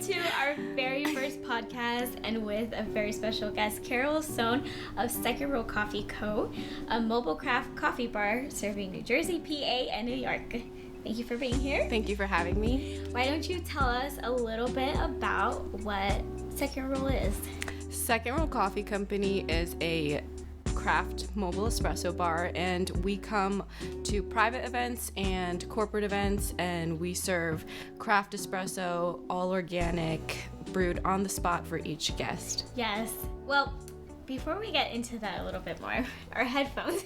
to our very first podcast, and with a very special guest, Carol Sohn of Second Roll Coffee Co., a mobile craft coffee bar serving New Jersey, PA, and New York. Thank you for being here. Thank you for having me. Why don't you tell us a little bit about what Second Roll is? Second Roll Coffee Company is a craft mobile espresso bar, and we come to private events and corporate events, and we serve craft espresso, all organic, brewed on the spot for each guest. Yes. Well, before we get into that a little bit more, our headphones.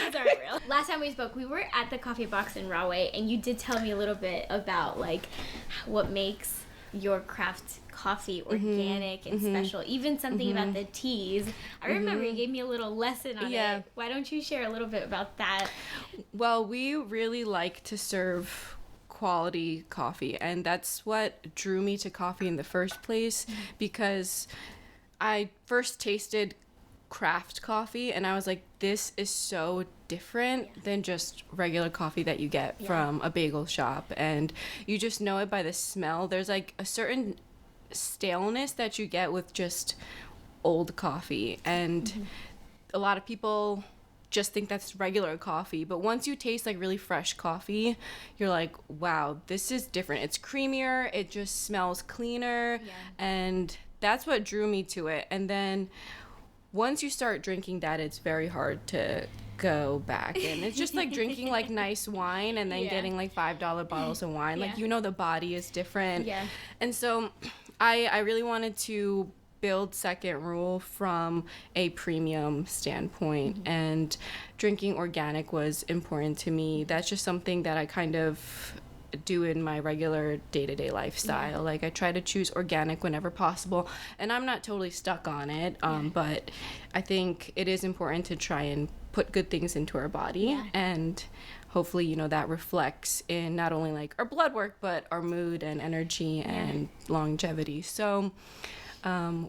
Those aren't real. Last time we spoke, we were at the Coffee Box in Rahway, and you did tell me a little bit about like what makes your craft coffee organic and special, even something about the teas. I remember you gave me a little lesson on it. Why don't you share a little bit about that? Well, we really like to serve quality coffee, and that's what drew me to coffee in the first place, because I first tasted craft coffee and I was like, this is so different than just regular coffee that you get from a bagel shop, and you just know it by the smell. There's like a certain staleness that you get with just old coffee, and a lot of people just think that's regular coffee, but once you taste like really fresh coffee, you're like, wow, this is different. It's creamier, it just smells cleaner, and that's what drew me to it. And then once you start drinking that, it's very hard to go back. And it's just like drinking like nice wine and then getting like $5 bottles of wine. Like, you know, the body is different. And so I really wanted to build Second Roll from a premium standpoint, and drinking organic was important to me. That's just something that I kind of do in my regular day-to-day lifestyle. Like, I try to choose organic whenever possible, and I'm not totally stuck on it, but I think it is important to try and put good things into our body, and hopefully, you know, that reflects in not only like our blood work, but our mood and energy and longevity. So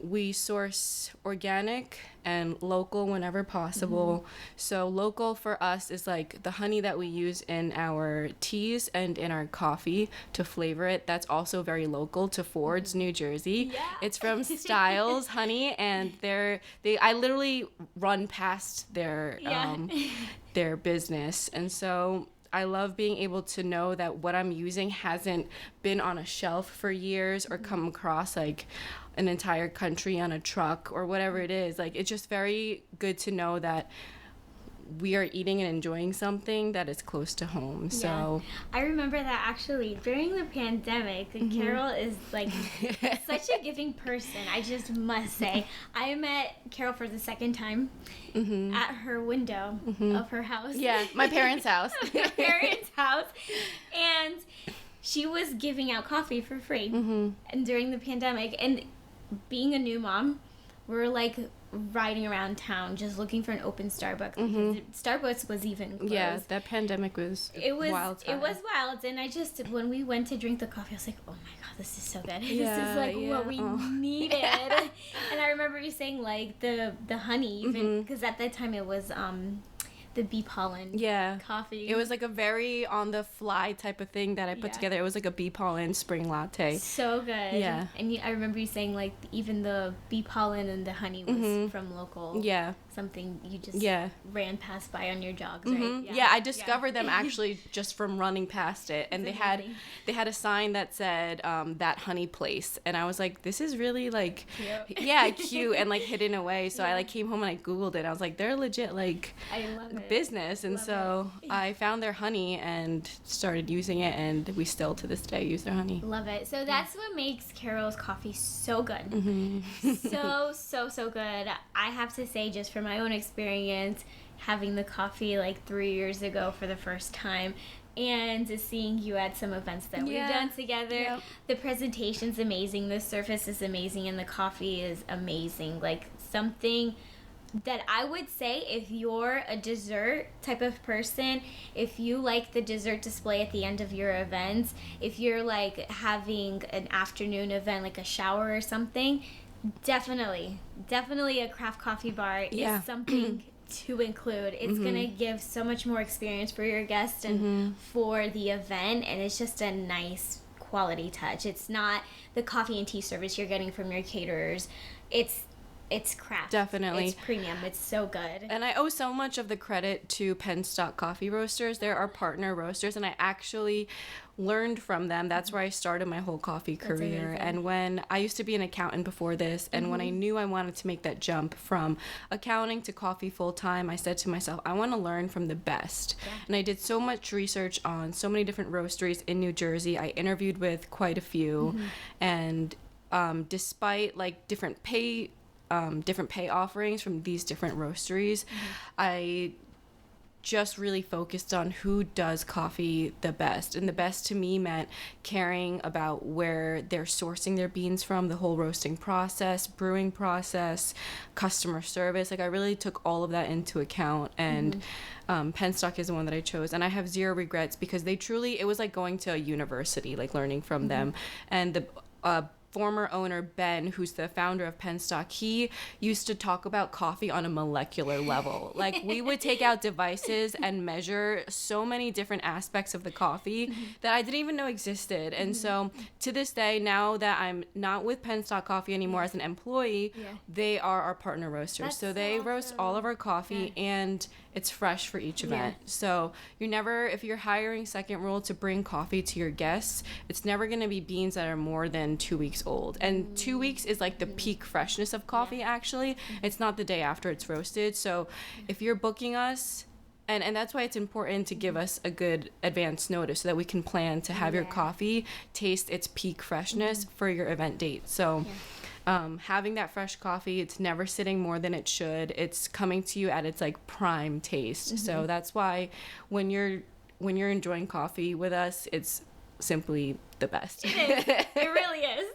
we source organic and local whenever possible. So local for us is like the honey that we use in our teas and in our coffee to flavor it. That's also very local to Ford's, New Jersey. It's from Styles Honey, and I literally run past their business. And so I love being able to know that what I'm using hasn't been on a shelf for years or come across like an entire country on a truck or whatever it is. Like, it's just very good to know that we are eating and enjoying something that is close to home. So I remember that actually during the pandemic, Carol is like such a giving person. I just must say, I met Carol for the second time at her window of her house. My parents' house. My parents' house. And she was giving out coffee for free and during the pandemic. And being a new mom, we're like riding around town just looking for an open Starbucks, because Starbucks was even closed. Yeah, that pandemic was wild time. It was wild, and I just, when we went to drink the coffee, I was like, oh my god, this is so good. This is like what we needed. And I remember you saying like the honey, even because at that time it was the bee pollen coffee. It was like a very on the fly type of thing that I put together. It was like a bee pollen spring latte. So good. Yeah. And I remember you saying like even the bee pollen and the honey was from local. Yeah. Something you just ran past by on your jogs, right? Yeah, I discovered them actually just from running past it, and they had a sign that said that honey place, and I was like, this is really like cute and like hidden away. So I like came home and I googled it. I was like, they're legit like I love it. Business, and I found their honey and started using it, and we still to this day use their honey. Love it. So that's what makes Carol's coffee so good. So good. I have to say, just from my own experience, having the coffee like 3 years ago for the first time, and seeing you at some events that we've done together, the presentation's amazing, the service is amazing, and the coffee is amazing. Like, something that I would say, if you're a dessert type of person, if you like the dessert display at the end of your events, if you're like having an afternoon event like a shower or something, definitely a craft coffee bar is something to include. It's gonna give so much more experience for your guests and for the event, and it's just a nice quality touch. It's not the coffee and tea service you're getting from your caterers. It's craft. Definitely. It's premium. It's so good. And I owe so much of the credit to Penstock Coffee Roasters. They're our partner roasters, and I actually learned from them. That's where I started my whole coffee career. Amazing. And when I used to be an accountant before this, and when I knew I wanted to make that jump from accounting to coffee full time, I said to myself, I want to learn from the best. Yeah. And I did so much research on so many different roasteries in New Jersey. I interviewed with quite a few, and despite like different pay offerings from these different roasteries, I just really focused on who does coffee the best. And the best to me meant caring about where they're sourcing their beans from, the whole roasting process, brewing process, customer service. Like I really took all of that into account, and Penstock is the one that I chose, and I have zero regrets because it was like going to a university, like learning from them. And the former owner, Ben, who's the founder of Penstock, he used to talk about coffee on a molecular level. Like we would take out devices and measure so many different aspects of the coffee that I didn't even know existed. And so to this day, now that I'm not with Penstock Coffee anymore as an employee, they are our partner roasters. That's so they so roast awesome. all of our coffee, and it's fresh for each event. So if you're hiring Second Rule to bring coffee to your guests, it's never going to be beans that are more than 2 weeks old. And 2 weeks is like the peak freshness of coffee, actually. It's not the day after it's roasted. So if you're booking us, and that's why it's important to give us a good advance notice so that we can plan to have your coffee taste its peak freshness for your event date. So having that fresh coffee, it's never sitting more than it should. It's coming to you at its like prime taste. So that's why when you're enjoying coffee with us, it's simply the best. It is. It really is.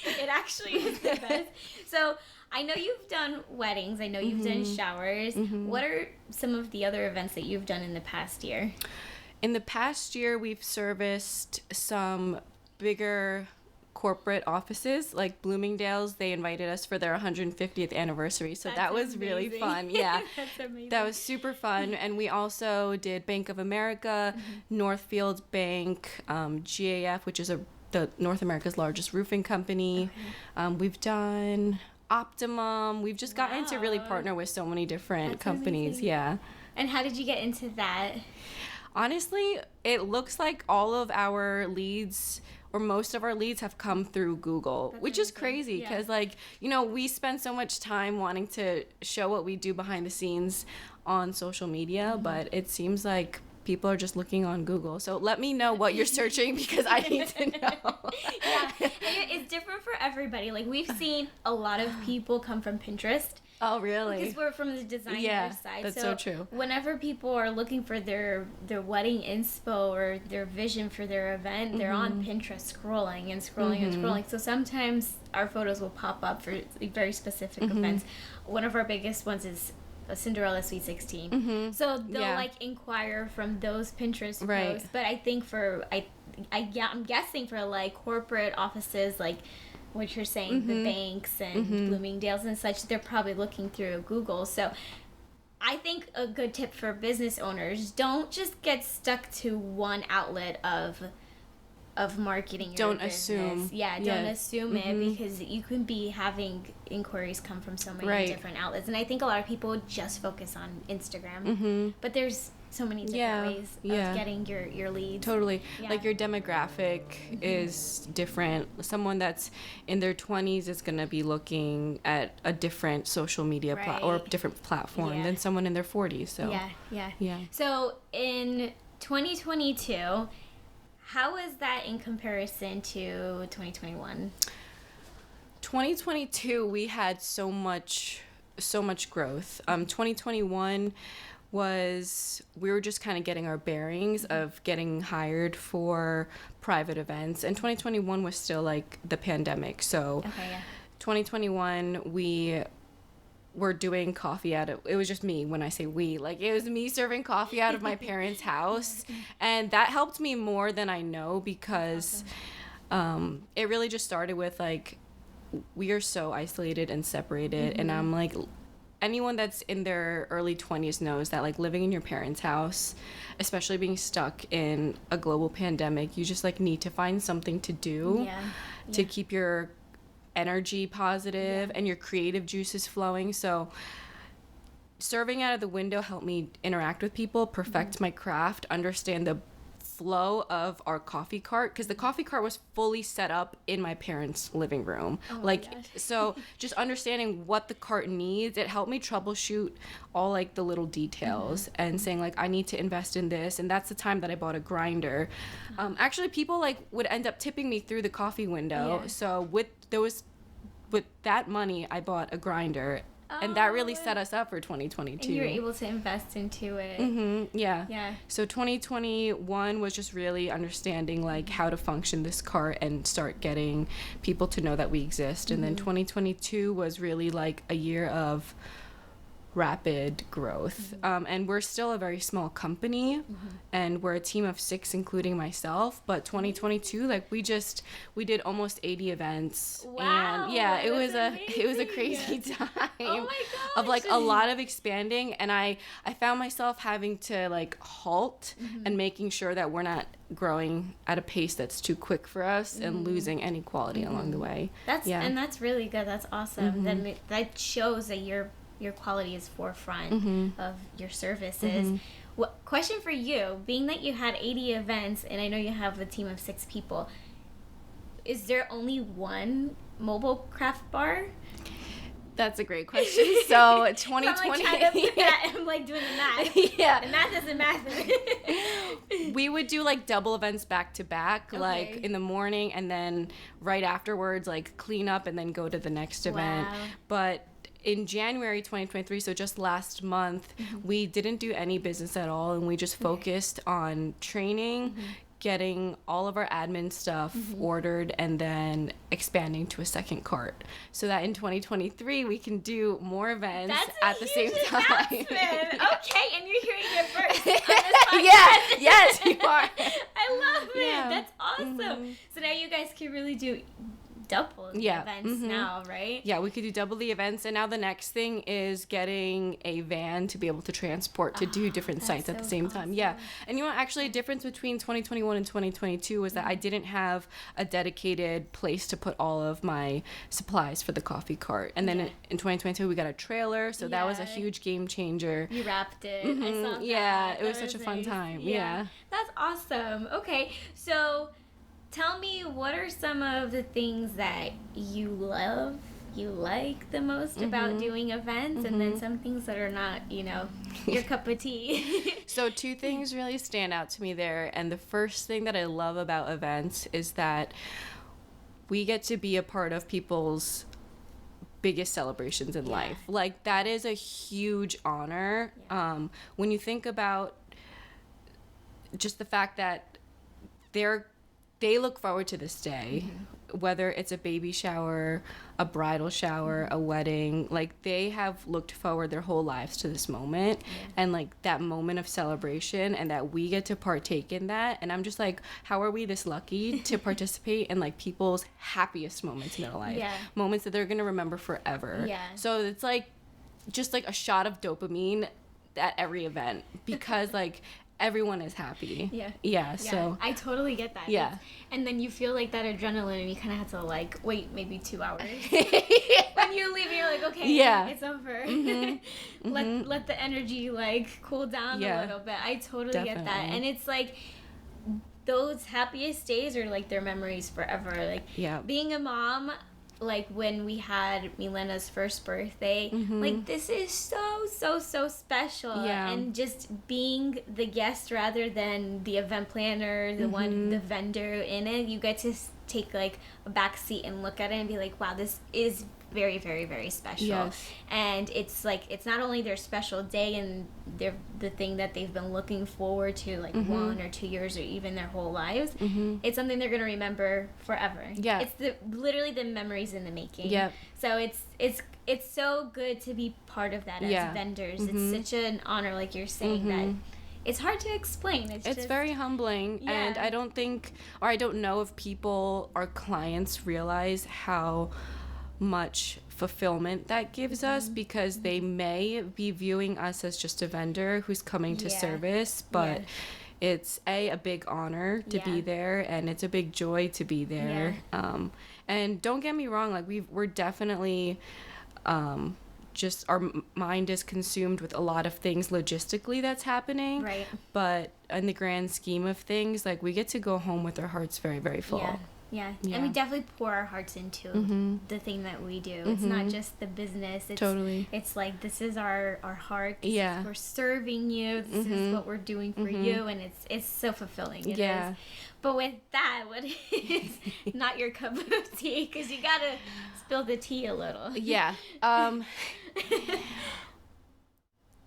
It actually is the best. So I know you've done weddings. I know you've done showers. What are some of the other events that you've done in the past year? In the past year, we've serviced some bigger corporate offices like Bloomingdale's. They invited us for their 150th anniversary, so that was really fun. Yeah. That's amazing. That was super fun. And we also did Bank of America, Northfield Bank, GAF, which is the North America's largest roofing company. We've done Optimum. We've just gotten to really partner with so many different companies. Amazing. Yeah. And how did you get into that? Honestly, it looks like all of our leads, or most of our leads, have come through Google, which is crazy because we spend so much time wanting to show what we do behind the scenes on social media, but it seems like people are just looking on Google. So let me know what you're searching because I need to know. Yeah, it's different for everybody. Like we've seen a lot of people come from Pinterest. Oh, really? Because we're from the designer side. That's so true. Whenever people are looking for their wedding inspo or their vision for their event, they're on Pinterest scrolling and scrolling and scrolling. So sometimes our photos will pop up for very specific events. One of our biggest ones is a Cinderella Sweet 16. So they'll inquire from those Pinterest posts. But I think I'm guessing for like corporate offices, like what you're saying, the banks and Bloomingdale's and such, they're probably looking through Google. So I think a good tip for business owners, don't just get stuck to one outlet of marketing your don't business. assume. Don't assume it, because you can be having inquiries come from so many different outlets. And I think a lot of people just focus on Instagram. But there's so many different ways of getting your leads. Totally. Like your demographic is different. Someone that's in their 20s is going to be looking at a different social media or different platform than someone in their 40s. So Yeah. So in 2022, how is that in comparison to 2021? 2022, we had so much growth. 2021 we were just kind of getting our bearings of getting hired for private events, and 2021 was still like the pandemic. So 2021 we were doing coffee it was just me. When I say we, like it was me serving coffee out of my parents' house, and that helped me more than I know, because it really just started with like, we are so isolated and separated, and I'm like, anyone that's in their early 20s knows that like living in your parents' house, especially being stuck in a global pandemic, you just like need to find something to do to keep your energy positive and your creative juices flowing. So serving out of the window helped me interact with people, perfect my craft, understand the flow of our coffee cart, because the coffee cart was fully set up in my parents' living room. So just understanding what the cart needs, it helped me troubleshoot all like the little details and saying like I need to invest in this, and that's the time that I bought a grinder. Actually, people like would end up tipping me through the coffee window. So with that money, I bought a grinder. And that really set us up for 2022. And you were able to invest into it. Yeah. So 2021 was just really understanding like how to function this cart and start getting people to know that we exist. And then 2022 was really like a year of rapid growth. And we're still a very small company, and we're a team of 6 including myself, but 2022 like we did almost 80 events. Wow, and it was a crazy time of like a lot of expanding, and I found myself having to like halt and making sure that we're not growing at a pace that's too quick for us and losing any quality along the way. And that's really good. That's awesome. That shows that your quality is forefront of your services. Question for you, being that you had 80 events and I know you have a team of 6 people, is there only one mobile craft bar? That's a great question. So 2020 I'm like doing the math. The math isn't math. We would do like double events back to back, like in the morning and then right afterwards like clean up and then go to the next event. But in January 2023, so just last month, we didn't do any business at all, and we just focused on training, getting all of our admin stuff ordered, and then expanding to a second cart, so that in 2023 we can do more events at the same time. Okay, and you're hearing it first on this podcast. Yes, you are. I love it. That's awesome. So now you guys can really do double the events now, right? Yeah, we could do double the events, and now the next thing is getting a van to be able to transport to do different sites at the same time. And you know, actually a difference between 2021 and 2022 was that I didn't have a dedicated place to put all of my supplies for the coffee cart, and then in 2022 we got a trailer, so that was a huge game changer. You wrapped it. I saw that. It was such a fun time. That's awesome. Okay, so tell me, what are some of the things that you like the most about doing events, and then some things that are not, your cup of tea? So 2 things really stand out to me there, and the first thing that I love about events is that we get to be a part of people's biggest celebrations in life. Like, that is a huge honor. When you think about just the fact that they look forward to this day, whether it's a baby shower, a bridal shower, a wedding, like they have looked forward their whole lives to this moment, and like that moment of celebration, and that we get to partake in that. And I'm just like, how are we this lucky to participate in like people's happiest moments in their life, moments that they're gonna remember forever. So it's like just like a shot of dopamine at every event, because like everyone is happy. So I totally get that. And then you feel like that adrenaline, and you kind of have to like wait maybe 2 hours. When you leave, you're like, okay, it's over. Let the energy like cool down a little bit. I totally get that. And it's like those happiest days are like their memories forever. Like being a mom, like when we had Milena's first birthday, like this is so special. And just being the guest rather than the event planner, the vendor in it, you get to take like a back seat and look at it and be like, wow, this is very, very, very special. And it's like, it's not only their special day and the thing that they've been looking forward to like 1 or 2 years or even their whole lives. It's something they're going to remember forever. It's literally the memories in the making. So it's so good to be part of that as vendors. It's such an honor, like you're saying, that it's hard to explain. It's just very humbling. And I don't know if people, our clients, realize how much fulfillment that gives us, because they may be viewing us as just a vendor who's coming to service, but it's a big honor to be there, and it's a big joy to be there. And don't get me wrong, like we're definitely just our mind is consumed with a lot of things logistically that's happening, right? But in the grand scheme of things, like we get to go home with our hearts very, very full. Yeah, and we definitely pour our hearts into the thing that we do. It's not just the business. It's, it's like, this is our heart. We're serving you. This is what we're doing for you, and it's so fulfilling. It is. But with that, what is not your cup of tea? Because you gotta spill the tea a little.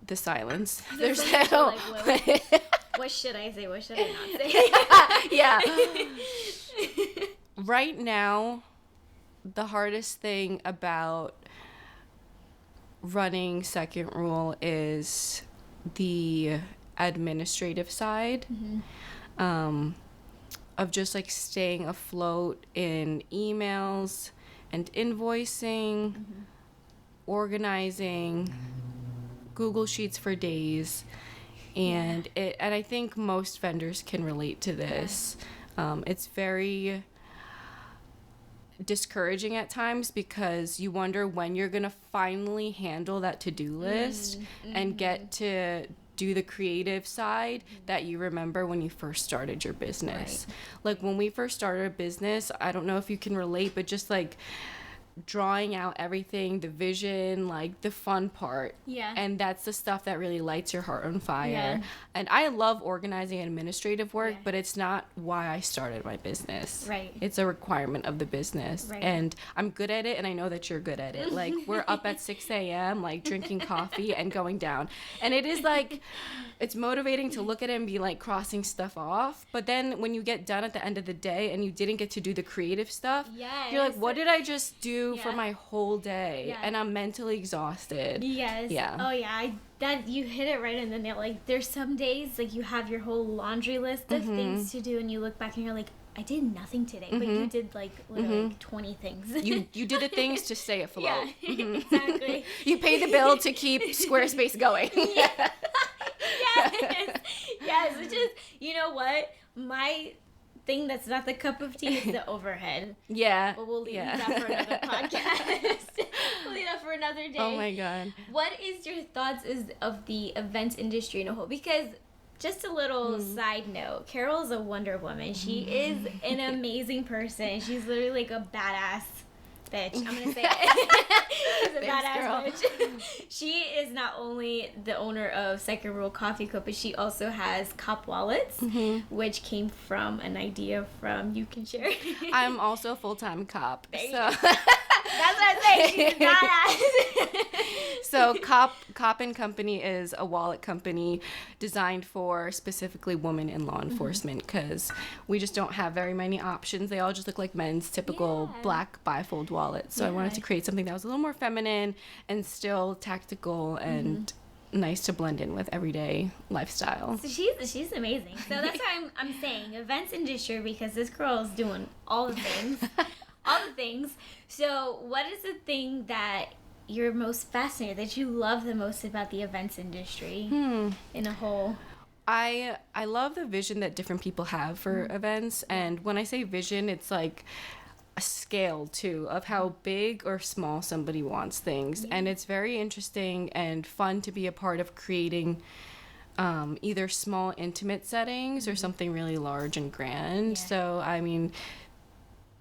The silence. There's no. Like, what should I say? What should I not say? Right now, the hardest thing about running Second Rule is the administrative side, of just like staying afloat in emails and invoicing, organizing, Google Sheets for days. And I think most vendors can relate to this. It's very discouraging at times, because you wonder when you're gonna finally handle that to-do list and get to do the creative side that you remember when you first started your business. Like when we first started a business, I don't know if you can relate, but just like drawing out everything, the vision, like the fun part. And that's the stuff that really lights your heart on fire. And I love organizing and administrative work, but it's not why I started my business. It's a requirement of the business. And I'm good at it, and I know that you're good at it. Like we're up at 6 a.m. like drinking coffee and going down. And it is like, it's motivating to look at it and be like crossing stuff off. But then when you get done at the end of the day and you didn't get to do the creative stuff, you're like, what did I just do for my whole day? And I'm mentally exhausted. That you hit it right in the nail. Like there's some days like you have your whole laundry list of things to do, and you look back and you're like, I did nothing today, but you did like literally like 20 things. You did the things to stay afloat. Exactly. You pay the bill to keep Squarespace going. Yes. Which is, you know what, my thing that's not the cup of tea is the overhead. But we'll leave that for another podcast. We'll leave that for another day. Oh my god. What is your thoughts of the events industry in a whole? Because just a little side note, Carol's a Wonder Woman. She is an amazing person. She's literally like a badass bitch. I'm gonna say it. She's a badass bitch. She is not only the owner of Second Rule Coffee Co., but she also has Cop Wallets, which came from an idea from You Can Share. I'm also a full-time cop. So. That's what I'm saying. She's a badass. So Cop and Company is a wallet company designed for specifically women in law enforcement, because we just don't have very many options. They all just look like men's typical black bifold wallets. So I wanted to create something that was a little more feminine and still tactical and nice to blend in with everyday lifestyle. So she's amazing. So that's why I'm saying events industry, because this girl is doing all the things. All the things. So what is the thing that you're most fascinated, that you love the most about the events industry in a whole? I love the vision that different people have for events. And when I say vision, it's like a scale too of how big or small somebody wants things. And it's very interesting and fun to be a part of creating either small intimate settings or something really large and grand. So I mean,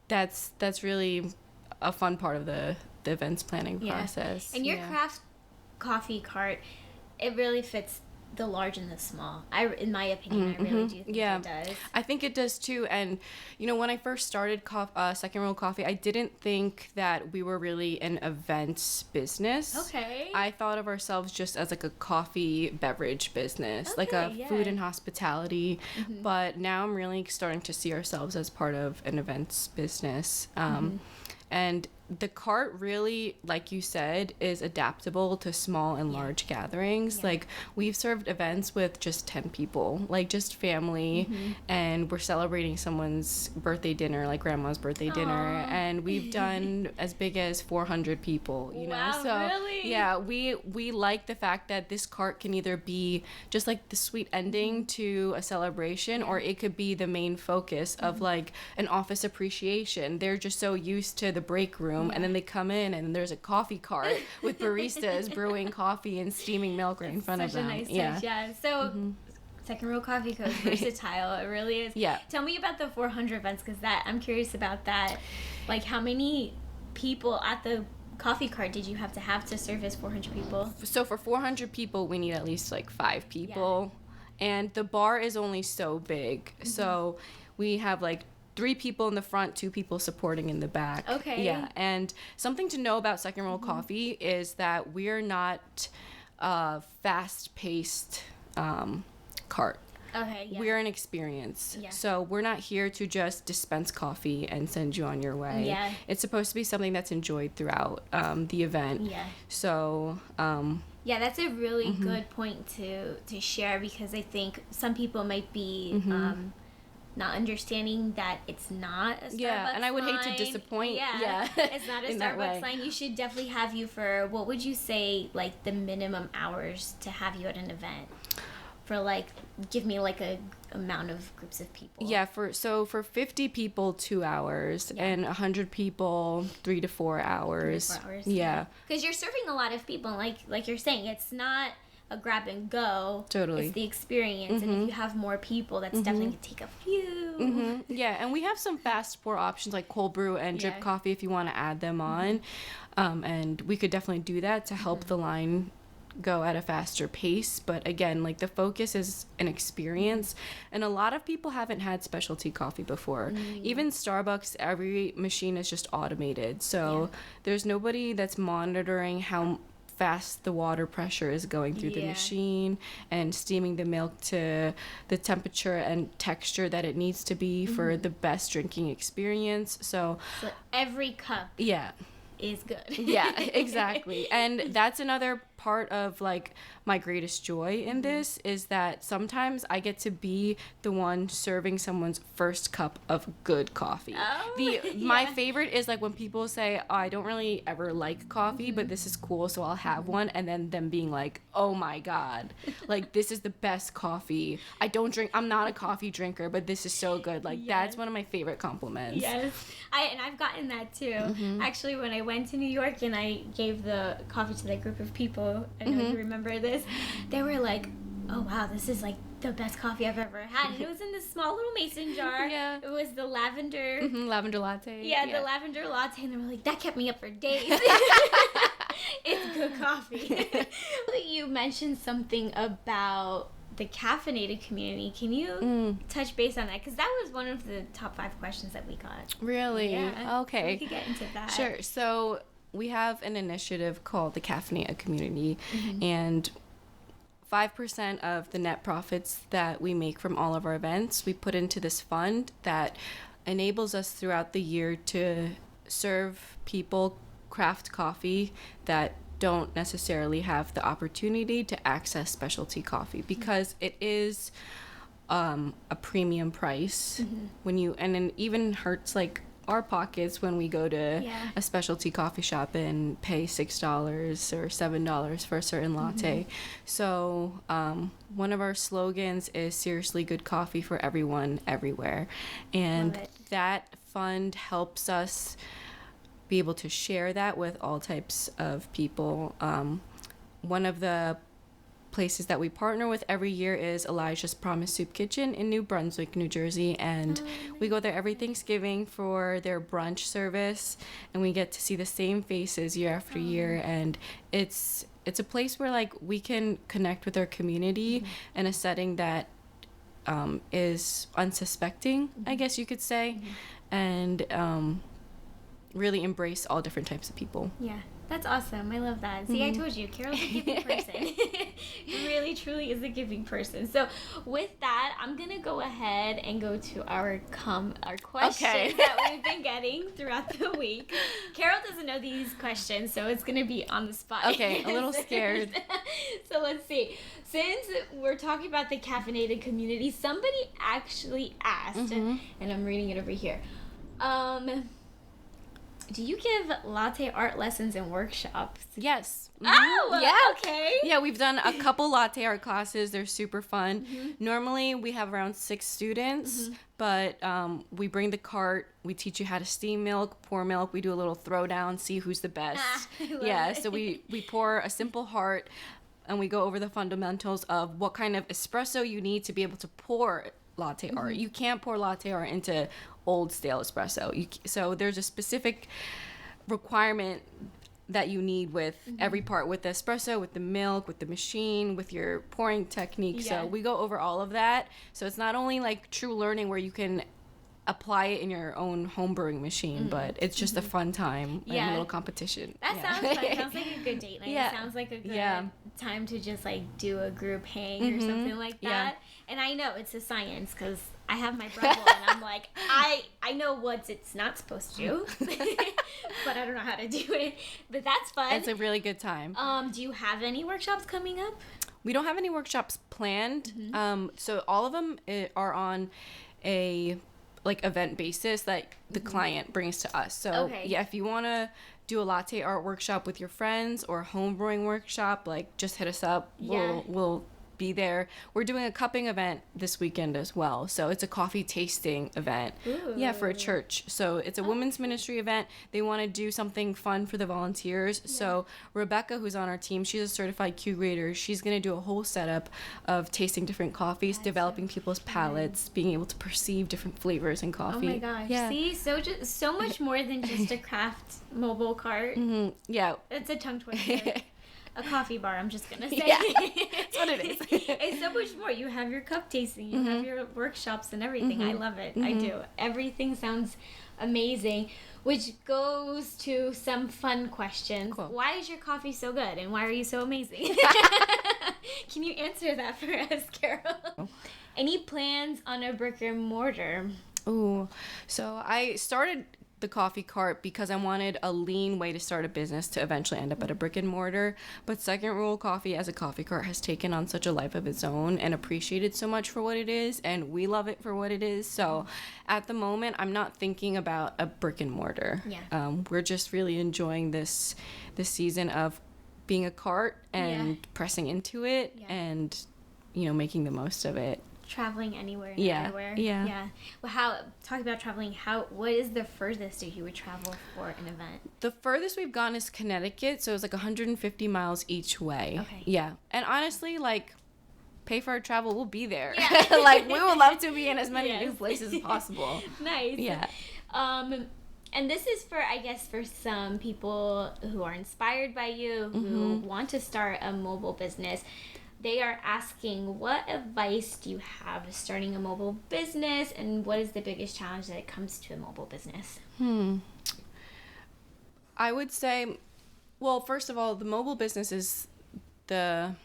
that's really a fun part of the events planning process. And your craft coffee cart, it really fits the large and the small. In my opinion, I really do think it does. I think it does too. And you know, when I first started Second Rule Coffee, I didn't think that we were really an events business. Okay. I thought of ourselves just as like a coffee beverage business, like a food and hospitality. But now I'm really starting to see ourselves as part of an events business. And the cart really, like you said, is adaptable to small and large gatherings. Like, we've served events with just 10 people, like just family, and we're celebrating someone's birthday dinner, like grandma's birthday dinner, and we've done as big as 400 people, you know? So, really? yeah, we like the fact that this cart can either be just like the sweet ending to a celebration, or it could be the main focus of like an office appreciation. They're just so used to the break room, and then they come in and there's a coffee cart with baristas brewing coffee and steaming milk right in front of them. Such a nice touch, yeah. So Second Row Coffee Co. is versatile. It really is. Yeah. Tell me about the 400 events, because I'm curious about that. Like, how many people at the coffee cart did you have to service 400 people? So for 400 people, we need at least like 5 people. And the bar is only so big. So we have like 3 people in the front, 2 people supporting in the back. Okay. Yeah. And something to know about Second Roll Coffee is that we're not a fast-paced cart. Okay, yeah. We're an experience. Yeah. So we're not here to just dispense coffee and send you on your way. Yeah. It's supposed to be something that's enjoyed throughout the event. Yeah. So yeah, that's a really good point to share, because I think some people might be not understanding that it's not a Starbucks and I would hate to line. disappoint. It's not a in that Starbucks way. line. You should definitely have you for, what would you say, like the minimum hours to have you at an event? For like, give me like a amount of groups of people. Yeah, for 50 people, 2 hours, and 100 people, 3 to 4 hours. 3 to 4 hours. Yeah. Because you're serving a lot of people, and like you're saying, it's not a grab and go. Totally. It's the experience, and if you have more people, that's definitely gonna take a few. Yeah, and we have some fast pour options like cold brew and drip coffee if you want to add them on, and we could definitely do that to help the line go at a faster pace. But again, like, the focus is an experience, and a lot of people haven't had specialty coffee before. Even Starbucks, every machine is just automated, so there's nobody that's monitoring how fast the water pressure is going through the machine and steaming the milk to the temperature and texture that it needs to be for the best drinking experience. So every cup is good. Yeah, exactly. And that's another part of like my greatest joy in this, is that sometimes I get to be the one serving someone's first cup of good coffee. My favorite is like when people say, oh, I don't really ever like coffee, but this is cool, so I'll have one, and then them being like, oh my god, like, this is the best coffee. I'm not a coffee drinker, but this is so good. Like, that's one of my favorite compliments. I've gotten that too. Actually, when I went to New York and I gave the coffee to that group of people, I know you remember this, they were like, oh wow, this is like the best coffee I've ever had. And it was in this small little mason jar. It was the lavender lavender latte. The lavender latte, and they were like, that kept me up for days. It's good coffee. You mentioned something about the caffeinated community. Can you touch base on that? Because that was one of the top 5 questions that we got. Really? Yeah. Okay. We could get into that. Sure. So we have an initiative called the Caffeinated Community, and 5% of the net profits that we make from all of our events, we put into this fund that enables us throughout the year to serve people craft coffee that don't necessarily have the opportunity to access specialty coffee, because it is a premium price when you, and it even hurts like our pockets when we go to a specialty coffee shop and pay $6 or $7 for a certain latte. So one of our slogans is seriously good coffee for everyone, everywhere. And that fund helps us be able to share that with all types of people. One of the places that we partner with every year is Elijah's Promise Soup Kitchen in New Brunswick, New Jersey, and we go there every Thanksgiving for their brunch service, and we get to see the same faces year after year, and it's a place where like we can connect with our community in a setting that is unsuspecting, I guess you could say, and really embrace all different types of people. Yeah, that's awesome. I love that. See, I told you, Carol's a giving person. Really, truly is a giving person. So with that, I'm going to go ahead and go to our questions that we've been getting throughout the week. Carol doesn't know these questions, so it's going to be on the spot. Okay, a little scared. So let's see. Since we're talking about the caffeinated community, somebody actually asked, and I'm reading it over here. Do you give latte art lessons and workshops? Yes. Oh, yeah. Okay. Yeah, we've done a couple latte art classes. They're super fun. Normally, we have around 6 students, but we bring the cart. We teach you how to steam milk, pour milk. We do a little throwdown, see who's the best. I love it. So we pour a simple heart, and we go over the fundamentals of what kind of espresso you need to be able to pour latte art. You can't pour latte art into old stale espresso. So there's a specific requirement that you need with every part, with the espresso, with the milk, with the machine, with your pouring technique. Yeah. So we go over all of that. So it's not only like true learning where you can apply it in your own home brewing machine, but it's just a fun time and a little competition. That sounds fun. It sounds like a good date night. Yeah. It sounds like a good time to just like do a group hang or something like that. And I know it's a science because I have my Breville and I'm like, I know what it's not supposed to do, but I don't know how to do it. But that's fun. It's a really good time. Do you have any workshops coming up? We don't have any workshops planned. So all of them are on a like event basis that the client brings to us. So if you want to do a latte art workshop with your friends or a home brewing workshop, like just hit us up. We'll be there. We're doing a cupping event this weekend as well. So it's a coffee tasting event. Ooh. For a church. So it's a women's ministry event. They want to do something fun for the volunteers. So Rebecca, who's on our team, she's a certified Q grader. She's going to do a whole setup of tasting different coffees, developing people's palates, being able to perceive different flavors in coffee. Oh my gosh. See, so much more than just a craft mobile cart. Yeah. It's a tongue twister. A coffee bar, I'm just gonna say. Yeah, that's what it is. It's so much more. You have your cup tasting, you have your workshops and everything. I love it. I do. Everything sounds amazing, which goes to some fun questions. Cool. Why is your coffee so good and why are you so amazing? Can you answer that for us, Carol? Any plans on a brick and mortar? Ooh, so I started the coffee cart because I wanted a lean way to start a business to eventually end up at a brick and mortar. But Second Rule Coffee as a coffee cart has taken on such a life of its own and appreciated so much for what it is, and we love it for what it is. So at the moment, I'm not thinking about a brick and mortar. We're just really enjoying this season of being a cart and pressing into it and making the most of it. Traveling anywhere and everywhere. Yeah. Well, talk about traveling. What is the furthest that you would travel for an event? The furthest we've gone is Connecticut, so it's like 150 miles each way. Okay. Yeah. And honestly, like, pay for our travel, we'll be there. Yeah. Like, we would love to be in as many new places as possible. Nice. Yeah. And this is for some people who are inspired by you, who want to start a mobile business. They are asking, what advice do you have starting a mobile business, and what is the biggest challenge that comes to a mobile business? I would say, well, first of all, the mobile business is the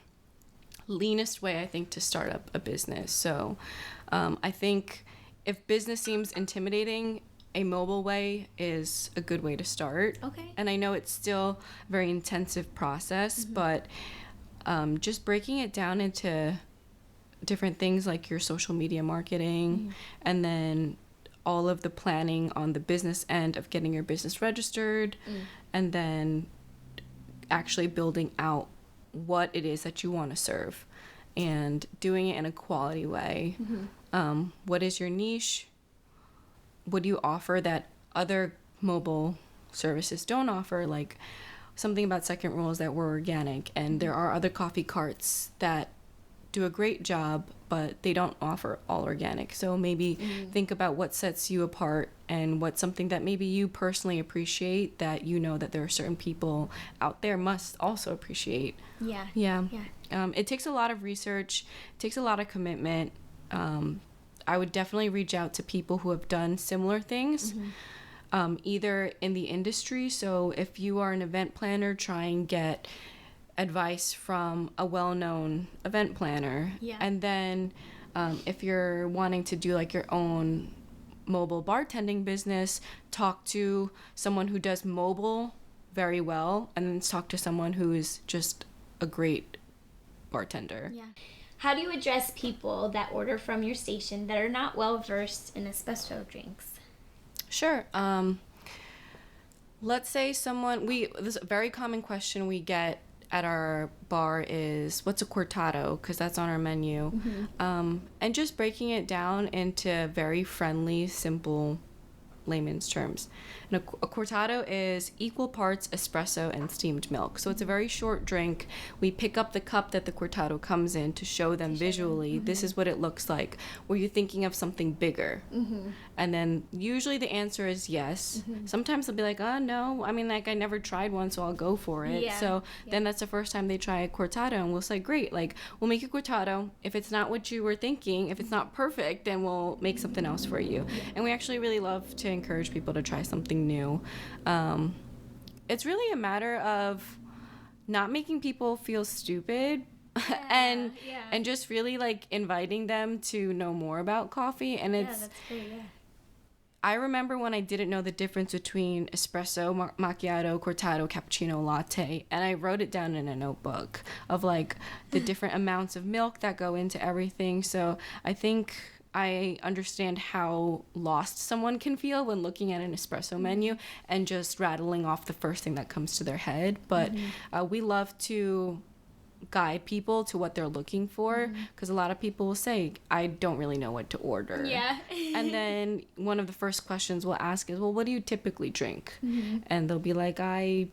leanest way, I think, to start up a business. So I think if business seems intimidating, a mobile way is a good way to start. Okay. And I know it's still a very intensive process, but just breaking it down into different things like your social media marketing and then all of the planning on the business end of getting your business registered and then actually building out what it is that you want to serve and doing it in a quality way. What is your niche? What do you offer that other mobile services don't offer? Like, something about Second Rule is that we're organic, and there are other coffee carts that do a great job, but they don't offer all organic. So maybe think about what sets you apart and what's something that maybe you personally appreciate that that there are certain people out there must also appreciate. Yeah. It takes a lot of research, it takes a lot of commitment. I would definitely reach out to people who have done similar things. Either in the industry, so if you are an event planner, try and get advice from a well-known event planner. And then if you're wanting to do like your own mobile bartending business, talk to someone who does mobile very well, and then talk to someone who is just a great bartender. Yeah. How do you address people that order from your station that are not well versed in espresso drinks? Sure. Let's say this very common question we get at our bar is, what's a cortado? Because that's on our menu. And just breaking it down into very friendly, simple layman's terms. And a cortado is equal parts espresso and steamed milk. So it's a very short drink. We pick up the cup that the cortado comes in to show them visually, this is what it looks like. Were you thinking of something bigger? And then usually the answer is yes. Sometimes they'll be like, oh, no. I mean, like, I never tried one, so I'll go for it. Then that's the first time they try a cortado, and we'll say, great, like, we'll make a cortado. If it's not what you were thinking, if it's not perfect, then we'll make something else for you. And we actually really love to encourage people to try something new. It's really a matter of not making people feel stupid and just really like inviting them to know more about coffee. And that's great, I remember when I didn't know the difference between espresso, macchiato, cortado, cappuccino, latte, and I wrote it down in a notebook of like the different amounts of milk that go into everything. So I think I understand how lost someone can feel when looking at an espresso menu and just rattling off the first thing that comes to their head. But we love to guide people to what they're looking for, because a lot of people will say, I don't really know what to order. And then one of the first questions we'll ask is, well, what do you typically drink? And they'll be like, I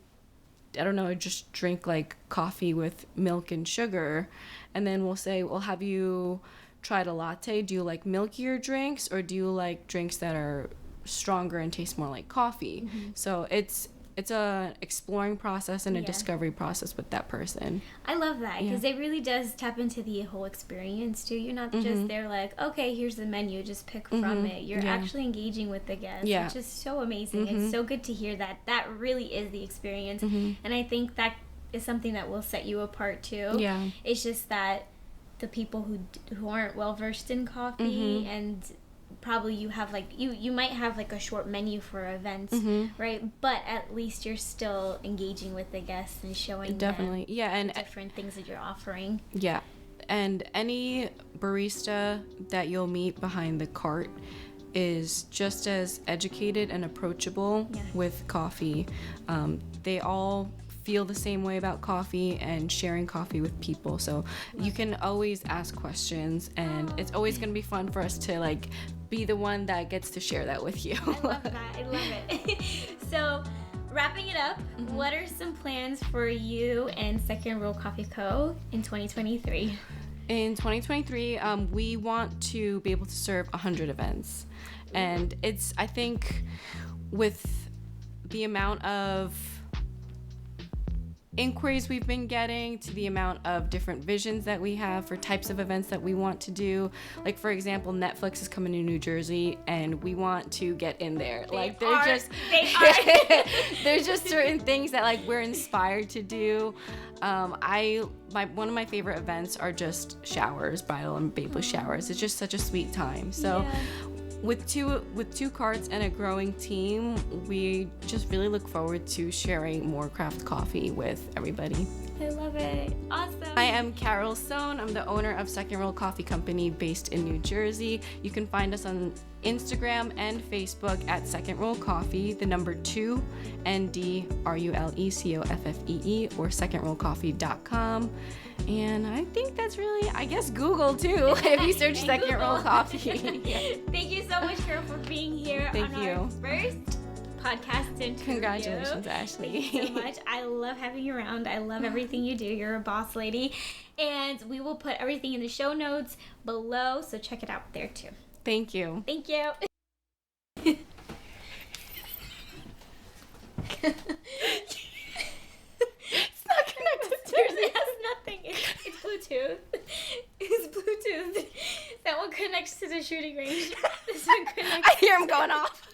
don't know, I just drink like coffee with milk and sugar. And then we'll say, well, have you tried a latte? Do you like milkier drinks, or do you like drinks that are stronger and taste more like coffee? So it's a exploring process and a discovery process with that person. I love that, because it really does tap into the whole experience too. You're not just there like, okay, here's the menu, just pick from it. You're actually engaging with the guests, which is so amazing. It's so good to hear that really is the experience. And I think that is something that will set you apart too. It's just that the people who aren't well versed in coffee, and probably you have like you might have like a short menu for events, right? But at least you're still engaging with the guests and showing them and different things that you're offering. And any barista that you'll meet behind the cart is just as educated and approachable with coffee. They all feel the same way about coffee and sharing coffee with people, so you can always ask questions, and it's always going to be fun for us to like be the one that gets to share that with you. I love that. I love it. So wrapping it up, what are some plans for you and Second Roll Coffee Co. in 2023? In 2023, we want to be able to serve 100 events, and I think with the amount of inquiries we've been getting, to the amount of different visions that we have for types of events that we want to do. Like, for example, Netflix is coming to New Jersey, and we want to get in there. There's just certain things that like we're inspired to do. One of my favorite events are just showers, bridal and baby showers. It's just such a sweet time. So with two carts and a growing team, we just really look forward to sharing more craft coffee with everybody. I love it. Awesome. I am Carol Sohn. I'm the owner of Second Roll Coffee Company based in New Jersey. You can find us on Instagram and Facebook at Second Roll Coffee, the number 2 NDRULECOFFEE, or secondrollcoffee.com. And I think that's really, I guess, Google too, if you search Second Roll Coffee. Thank you so much, Carol, for being here on our first podcast interview. Congratulations, Ashley. Thank you so much. I love having you around. I love everything you do. You're a boss lady. And we will put everything in the show notes below, so check it out there too. Thank you. Thank you. It's not connected to it has nothing. It's Bluetooth. It's Bluetooth. That one connects to the shooting range. This one connects. I hear him going off.